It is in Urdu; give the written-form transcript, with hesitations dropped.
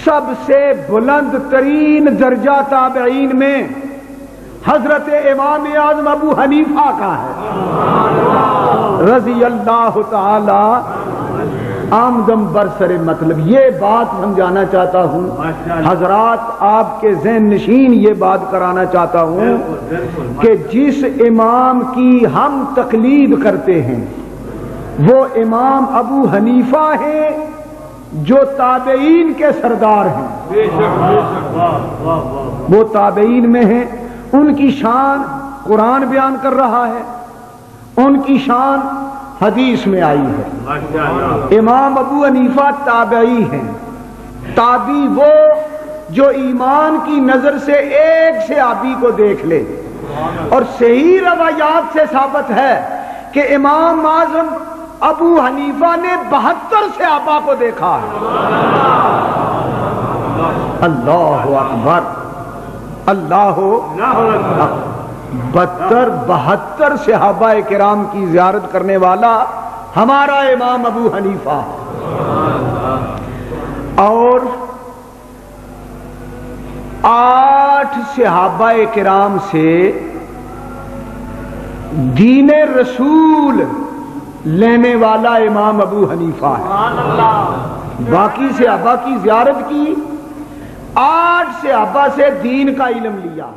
سب سے بلند ترین درجہ تابعین میں حضرت امام اعظم ابو حنیفہ کا ہے رضی اللہ تعالی آمدم برسر مطلب. یہ بات سمجھانا چاہتا ہوں حضرات، آپ کے ذہن نشین یہ بات کرانا چاہتا ہوں کہ جس امام کی ہم تقلید کرتے ہیں وہ امام ابو حنیفہ ہیں جو تابعین کے سردار ہیں. وہ تابعین میں ہیں، ان کی شان قرآن بیان کر رہا ہے، ان کی شان حدیث میں آئی ہے. امام ابو حنیفہ تابعی ہیں. تابعی وہ جو ایمان کی نظر سے ایک صحابی کو دیکھ لے، اور صحیح روایات سے ثابت ہے کہ امام اعظم ابو حنیفہ نے 72 صحابہ کو دیکھا ہے. اللہ اکبر، اللہ اکبر. 72 صحابہ کرام کی زیارت کرنے والا ہمارا امام ابو حنیفہ. اور 8 صحابہ کرام سے دین رسول لینے والا امام ابو حنیفہ ہے. باقی صحابہ کی زیارت کی، 8 صحابہ سے دین کا علم لیا.